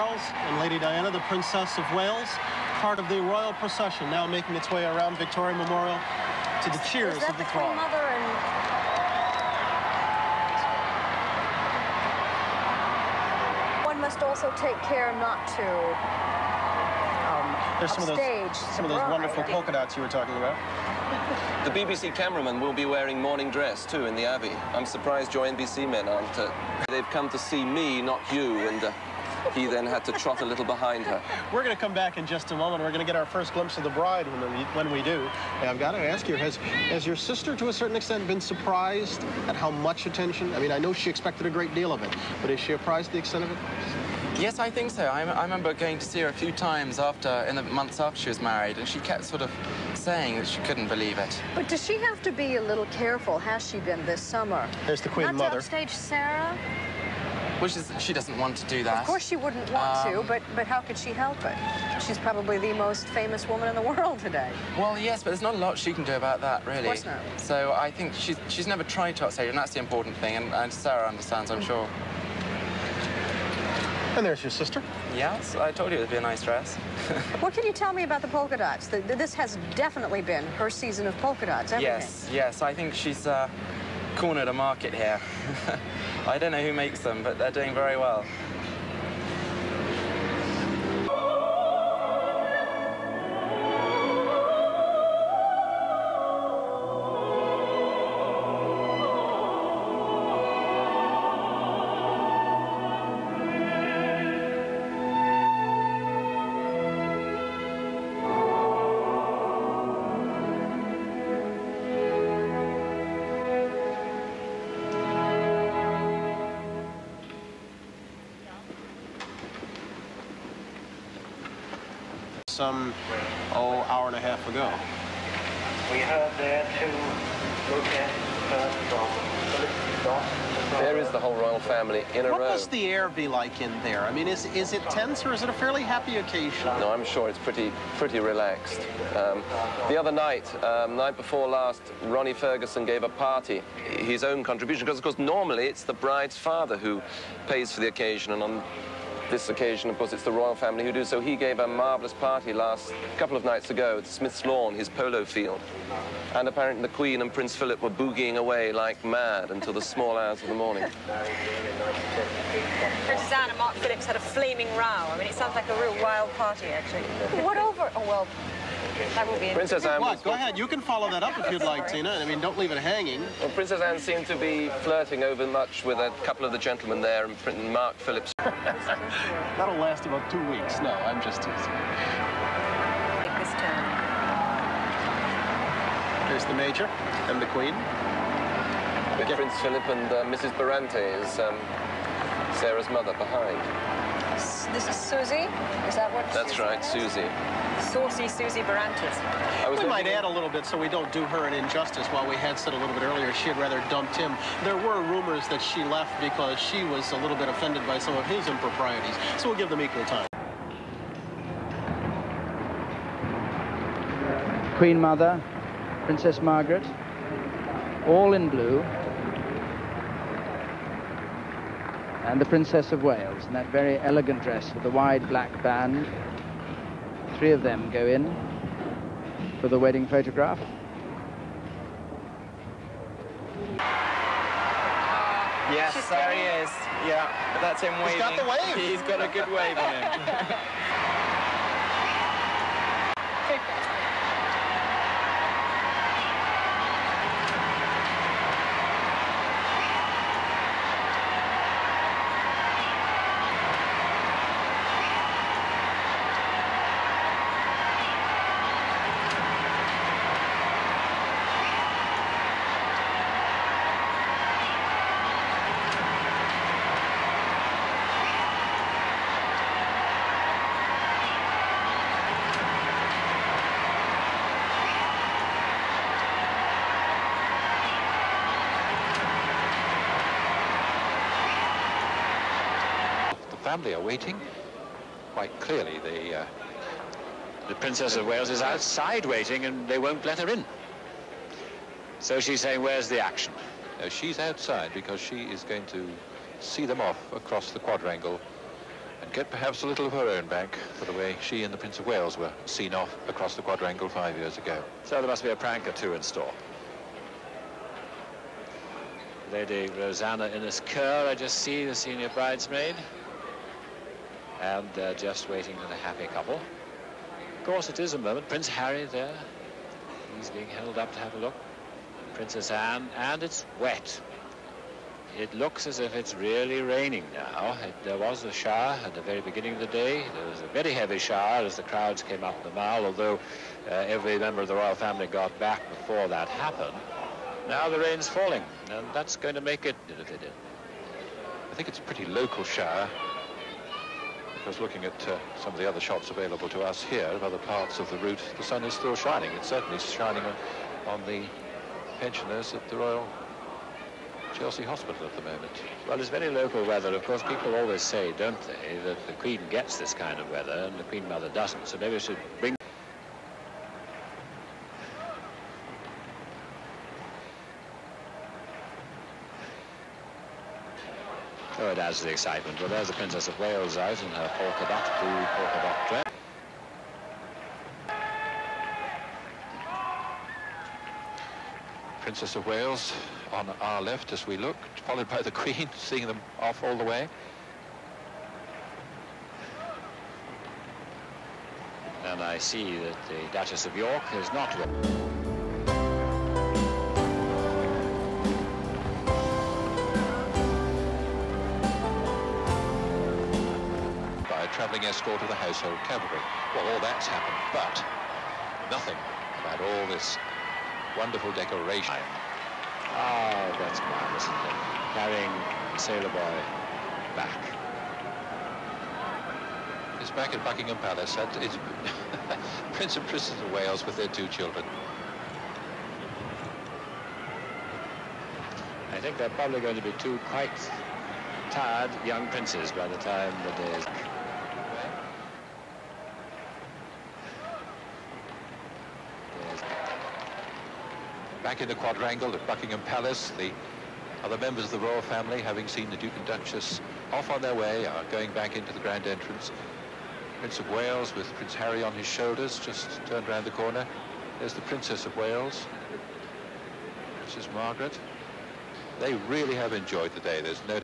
Charles and Lady Diana, the Princess of Wales, part of the royal procession, now making its way around Victoria Memorial to the cheers of the throng. Mother and... One must also take care not to There's some of those wonderful polka dots you were talking about. The BBC cameraman will be wearing morning dress too in the Abbey. I'm surprised your NBC men aren't. They've come to see me, not you, and he then had to trot a little behind her. We're going to come back in just a moment. We're going to get our first glimpse of the bride when we do. And I've got to ask you, has your sister, to a certain extent, been surprised at how much attention? I mean, I know she expected a great deal of it, but is she apprised the extent of it? Yes, I think so. I remember going to see her a few times in the months after she was married, and she kept sort of saying that she couldn't believe it. But does she have to be a little careful? Has she been this summer? There's the Queen Mother. Not to upstage Sarah? She doesn't want to do that. Of course she wouldn't want to, but how could she help it? She's probably the most famous woman in the world today. Well, yes, but there's not a lot she can do about that, really. Of course not. So I think she's never tried to upstage, and that's the important thing, and Sarah understands, I'm sure. And there's your sister. Yes, I told you it would be a nice dress. What can you tell me about the polka dots? This has definitely been her season of polka dots, Yes, I think she's cornered a market here. I don't know who makes them, but they're doing very well. Some, hour and a half ago. We heard there to look at from There is the whole royal family in a row. What must the air be like in there? I mean, is it tense or is it a fairly happy occasion? No, I'm sure it's pretty relaxed. The other night, night before last, Ronnie Ferguson gave a party, his own contribution, because of course normally it's the bride's father who pays for the occasion, and on this occasion, of course, it's the royal family who do. So he gave a marvellous party a couple of nights ago at Smith's Lawn, his polo field. And apparently the Queen and Prince Philip were boogieing away like mad until the small hours of the morning. Princess Anne and Mark Phillips had a flaming row. I mean, it sounds like a real wild party, actually. What over? Oh, well, that will be Princess Anne What? Go ahead. You can follow that up if you'd like, Tina. I mean, don't leave it hanging. Well, Princess Anne seemed to be flirting over much with a couple of the gentlemen there, and Mark Phillips. That'll last about 2 weeks. No, I'm just teasing. Take this turn. There's the Major and the Queen. With Prince Philip and Mrs. Barante is Sarah's mother behind. This is Susie? Is that what? That's right, Susie. Saucy Susie Barantes. We might add a little bit so we don't do her an injustice. While we had said a little bit earlier she had rather dumped him, there were rumors that she left because she was a little bit offended by some of his improprieties. So we'll give them equal time. Queen Mother, Princess Margaret, all in blue, and the Princess of Wales in that very elegant dress with the wide black band. 3 of them go in for the wedding photograph. Yes, there he is. Yeah, that's him waving. He's got the wave. He's got a good wave on him. Family are waiting. Quite clearly, the Princess of Wales is outside waiting, and they won't let her in. So she's saying, where's the action? No, she's outside because she is going to see them off across the quadrangle and get perhaps a little of her own back for the way she and the Prince of Wales were seen off across the quadrangle 5 years ago. So there must be a prank or two in store. Lady Rosanna Innes Kerr, I just see, the senior bridesmaid. And they're just waiting in a happy couple. Of course, it is a moment. Prince Harry there. He's being held up to have a look. Princess Anne, and it's wet. It looks as if it's really raining now. There was a shower at the very beginning of the day. There was a very heavy shower as the crowds came up the mall, although every member of the royal family got back before that happened. Now the rain's falling, and that's going to make it difficult. I think it's a pretty local shower, because looking at some of the other shots available to us here of other parts of the route, the sun is still shining. It's certainly shining on the pensioners at the Royal Chelsea Hospital at the moment. Well, it's very local weather. Of course, people always say, don't they, that the Queen gets this kind of weather and the Queen Mother doesn't. So maybe we should bring... Oh, it adds to the excitement. Well, there's the Princess of Wales out in her polka dot, blue polka dot dress. Princess of Wales on our left as we look, followed by the Queen, seeing them off all the way. And I see that the Duchess of York is not... By a travelling escort of the household cavalry. Well, all that's happened, but nothing about all this wonderful decoration. Oh, that's marvelous. Carrying the sailor boy back. It's back at Buckingham Palace. It's Prince and Princess of Wales with their 2 children. I think they're probably going to be 2 quite tired young princes by the time the day is... Back in the quadrangle at Buckingham Palace, the other members of the royal family, having seen the Duke and Duchess off on their way, are going back into the grand entrance. Prince of Wales with Prince Harry on his shoulders, just turned round the corner. There's the Princess of Wales, Princess Margaret. They really have enjoyed the day. There's no